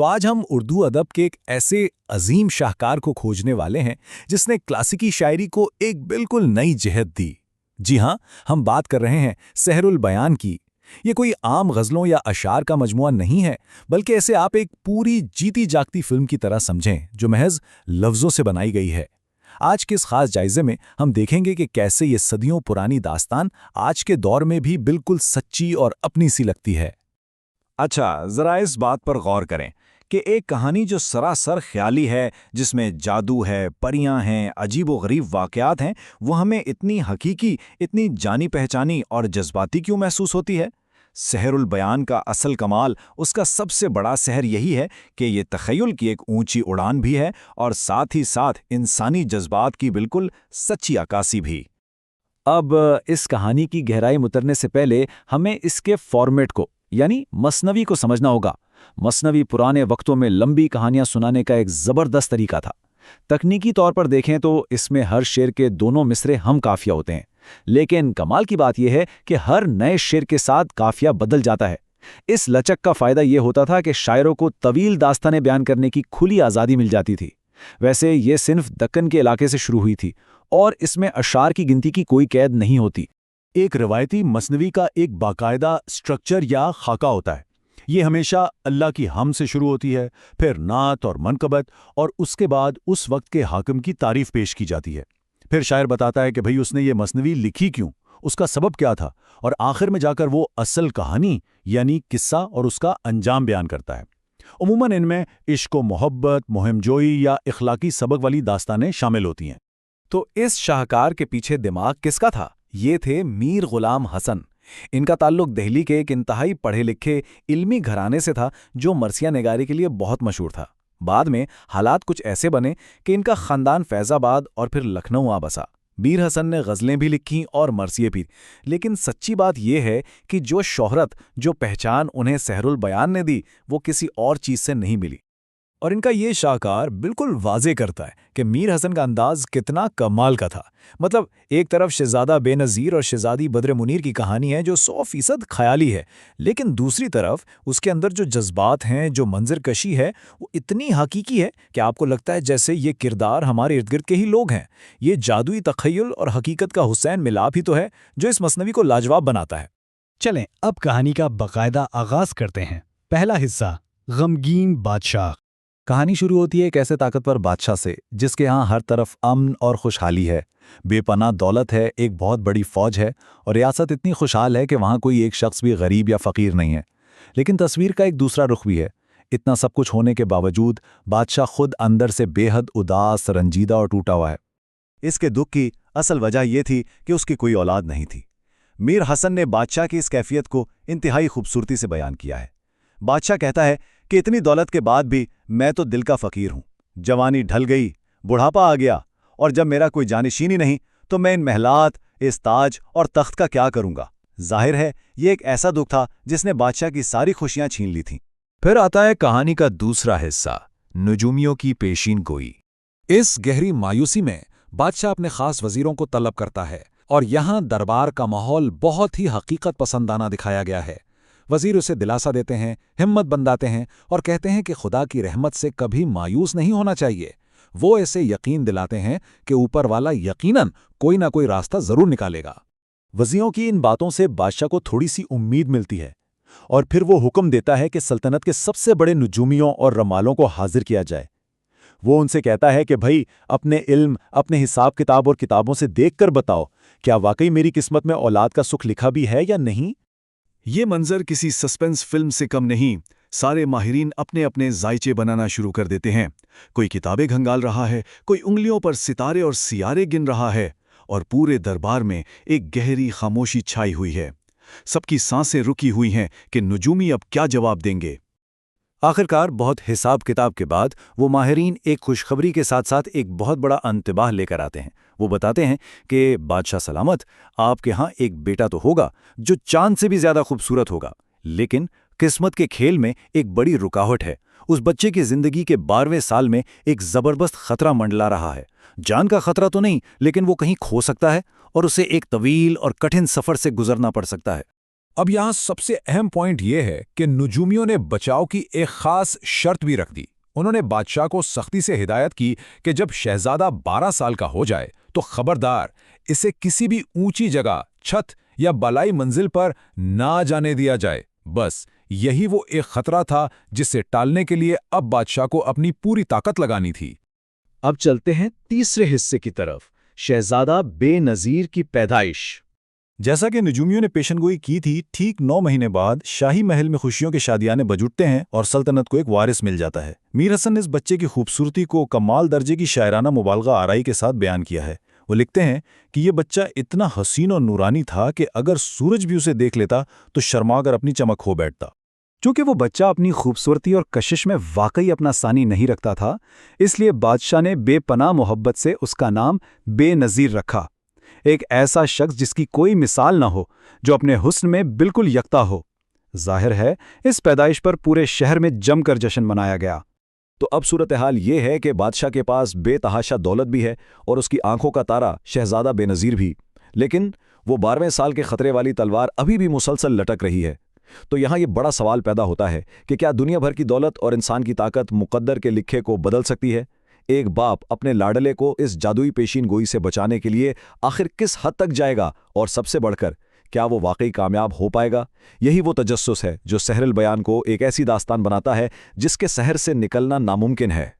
तो आज हम उर्दू अदब के एक ऐसे अजीम शाहकार को खोजने वाले हैं जिसने क्लासिकी शायरी को एक बिल्कुल नई जिहत दी। जी हाँ, हम बात कर रहे हैं सहरुल बयान की। ये कोई आम गज़लों या अशार का मजमुआ नहीं है, बल्कि ऐसे आप एक पूरी जीती जागती फिल्म की तरह समझें जो महज लफ्ज़ों से बनाई गई है। आज के इस खास जायजे में हम देखेंगे कि कैसे ये सदियों पुरानी दास्तान आज के दौर में भी बिल्कुल सच्ची और अपनी सी लगती है। अच्छा, जरा इस बात पर गौर करें कि एक कहानी जो सरासर ख्याली है, जिसमें जादू है, परियां हैं, अजीबो-गरीब वाक़यात हैं, वो हमें इतनी हकीकी, इतनी जानी पहचानी और जज्बाती क्यों महसूस होती है? सहरुल बयान का असल कमाल, उसका सबसे बड़ा सहर यही है कि ये तख़य्युल की एक ऊंची उड़ान भी है और साथ ही साथ इंसानी जज्बात की बिल्कुल सच्ची अक्कासी भी। अब इस कहानी की गहराई में उतरने से पहले हमें इसके फॉर्मेट को यानी मसनवी को समझना होगा। मसनवी पुराने वक्तों में लंबी कहानियां सुनाने का एक ज़बरदस्त तरीका था। तकनीकी तौर पर देखें तो इसमें हर शेर के दोनों मिसरे हम काफिया होते हैं, लेकिन कमाल की बात यह है कि हर नए शेर के साथ काफिया बदल जाता है। इस लचक का फायदा यह होता था कि शायरों को तवील दास्तानें बयान करने की खुली आज़ादी मिल जाती थी। वैसे ये सिर्फ दक्कन के इलाके से शुरू हुई थी और इसमें अशार की गिनती की कोई कैद नहीं होती। एक रवायती मसनवी का एक बाकायदा स्ट्रक्चर या खाका होता है। ये हमेशा अल्लाह की हम से शुरू होती है, फिर नात और मनकबत, और उसके बाद उस वक्त के हाकिम की तारीफ पेश की जाती है। फिर शायर बताता है कि भाई उसने ये मसनवी लिखी क्यों, उसका सबब क्या था, और आखिर में जाकर वो असल कहानी यानी किस्सा और उसका अंजाम बयान करता है। उमूमन इनमें इश्क व मोहब्बत, मुहिमजोई या इखलाकी सबक वाली दास्तानें शामिल होती हैं। तो इस शाहकार के पीछे दिमाग किसका था? ये थे मीर गुलाम हसन। इनका ताल्लुक दिल्ली के एक इंतहाई पढ़े लिखे इल्मी घराने से था जो मरसिया निगारी के लिए बहुत मशहूर था। बाद में हालात कुछ ऐसे बने कि इनका खानदान फैज़ाबाद और फिर लखनऊ आ बसा। मीर हसन ने गज़लें भी लिखीं और मरसिये भी, लेकिन सच्ची बात यह है कि जो शोहरत, जो पहचान उन्हें सहरुल बयान ने दी, वो किसी और चीज़ से नहीं मिली। और इनका ये शाहकार बिल्कुल वाजे करता है कि मीर हसन का अंदाज कितना कमाल का था। मतलब एक तरफ शहजादा बेनज़ीर और शहजादी बद्र मुनीर की कहानी है जो 100% ख्याली है, लेकिन दूसरी तरफ उसके अंदर जो जज्बात हैं, जो मंजर कशी है, वो इतनी हकीकी है कि आपको लगता है जैसे ये किरदार हमारे इर्द गिर्द के ही लोग हैं। ये जादुई तख़य्युल और हकीकत का हुसैन मिलाप ही तो है जो इस मसनवी को लाजवाब बनाता है। चलें अब कहानी का बाकायदा आगाज करते हैं। पहला हिस्सा, गमगीन बादशाह। कहानी शुरू होती है एक ऐसे ताकतवर बादशाह से जिसके यहाँ हर तरफ अमन और खुशहाली है, बेपनाह दौलत है, एक बहुत बड़ी फौज है और रियासत इतनी खुशहाल है कि वहाँ कोई एक शख्स भी गरीब या फ़कीर नहीं है। लेकिन तस्वीर का एक दूसरा रुख भी है। इतना सब कुछ होने के बावजूद बादशाह खुद अंदर से बेहद उदास, रंजीदा और टूटा हुआ है। इसके दुख की असल वजह यह थी कि उसकी कोई औलाद नहीं थी। मीर हसन ने बादशाह की इस कैफियत को इंतहाई खूबसूरती से बयान किया है। बादशाह कहता है कि इतनी दौलत के बाद भी मैं तो दिल का फ़कीर हूँ। जवानी ढल गई, बुढ़ापा आ गया, और जब मेरा कोई जानिशीन ही नहीं तो मैं इन महलात, इस ताज और तख्त का क्या करूँगा। जाहिर है ये एक ऐसा दुख था जिसने बादशाह की सारी खुशियाँ छीन ली थीं। फिर आता है कहानी का दूसरा हिस्सा, नजूमियों की पेशीन गोई। इस गहरी मायूसी में बादशाह अपने खास वजीरों को तलब करता है और यहाँ दरबार का माहौल बहुत ही हकीकत पसंदाना दिखाया गया है। वजीर उसे दिलासा देते हैं, हिम्मत बंधाते हैं और कहते हैं कि खुदा की रहमत से कभी मायूस नहीं होना चाहिए। वो ऐसे यकीन दिलाते हैं कि ऊपर वाला यकीनन कोई ना कोई रास्ता जरूर निकालेगा। वज़ीरों की इन बातों से बादशाह को थोड़ी सी उम्मीद मिलती है और फिर वो हुक्म देता है कि सल्तनत के सबसे बड़े नजूमियों और रमालों को हाजिर किया जाए। वो उनसे कहता है कि भाई अपने इल्म, अपने हिसाब किताब और किताबों से देखकर बताओ, क्या वाकई मेरी किस्मत में औलाद का सुख लिखा भी है या नहीं। ये मंजर किसी सस्पेंस फिल्म से कम नहीं। सारे माहिरीन अपने अपने जायचे बनाना शुरू कर देते हैं। कोई किताबें घंगाल रहा है, कोई उंगलियों पर सितारे और सियारे गिन रहा है, और पूरे दरबार में एक गहरी खामोशी छाई हुई है। सबकी सांसें रुकी हुई हैं कि नजूमी अब क्या जवाब देंगे। आखिरकार बहुत हिसाब किताब के बाद वो माहिरीन एक खुशखबरी के साथ साथ एक बहुत बड़ा अंतबाह लेकर आते हैं। वो बताते हैं कि बादशाह सलामत, आपके यहाँ एक बेटा तो होगा जो चांद से भी ज्यादा खूबसूरत होगा, लेकिन किस्मत के खेल में एक बड़ी रुकावट है। उस बच्चे की जिंदगी के 12वें साल में एक जबरदस्त खतरा मंडला रहा है। जान का खतरा तो नहीं, लेकिन वो कहीं खो सकता है और उसे एक तवील और कठिन सफर से गुजरना पड़ सकता है। अब यहाँ सबसे अहम पॉइंट ये है कि नजूमियों ने बचाव की एक खास शर्त भी रख दी। उन्होंने बादशाह को सख्ती से हिदायत की कि जब शहजादा 12 साल का हो जाए तो खबरदार इसे किसी भी ऊंची जगह, छत या बलाई मंजिल पर ना जाने दिया जाए। बस यही वो एक खतरा था जिसे टालने के लिए अब बादशाह को अपनी पूरी ताकत लगानी थी। अब चलते हैं तीसरे हिस्से की तरफ, शहजादा बेनज़ीर की पैदाइश। जैसा कि नजूमियों ने पेशनगोई की थी, ठीक 9 महीने बाद शाही महल में खुशियों के शादियाने बज उठते हैं और सल्तनत को एक वारिस मिल जाता है। मीर हसन ने इस बच्चे की खूबसूरती को कमाल दर्जे की शायराना मुबालगा आराई के साथ बयान किया है। वो लिखते हैं कि ये बच्चा इतना हसीन और नूरानी था कि अगर सूरज भी उसे देख लेता तो शर्माकर अपनी चमक खो बैठता। चूंकि वो बच्चा अपनी खूबसूरती और कशिश में वाकई अपना सानी नहीं रखता था, इसलिए बादशाह ने बेपनाह मोहब्बत से उसका नाम बेनज़ीर रखा। एक ऐसा शख्स जिसकी कोई मिसाल न हो, जो अपने हुस्न में बिल्कुल यकता हो। जाहिर है इस पैदाइश पर पूरे शहर में जमकर जश्न मनाया गया। तो अब सूरत हाल ये है कि बादशाह के पास बेतहाशा दौलत भी है और उसकी आंखों का तारा शहजादा बेनज़ीर भी, लेकिन वो 12वें साल के खतरे वाली तलवार अभी भी मुसलसल लटक रही है। तो यहाँ ये बड़ा सवाल पैदा होता है कि क्या दुनिया भर की दौलत और इंसान की ताकत मुकद्दर के लिखे को बदल सकती है? एक बाप अपने लाडले को इस जादुई पेशीन गोई से बचाने के लिए आखिर किस हद तक जाएगा, और सबसे बढ़कर क्या वो वाकई कामयाब हो पाएगा? यही वो तजस्सुस है जो सहरुल बयान को एक ऐसी दास्तान बनाता है जिसके सहर से निकलना नामुमकिन है।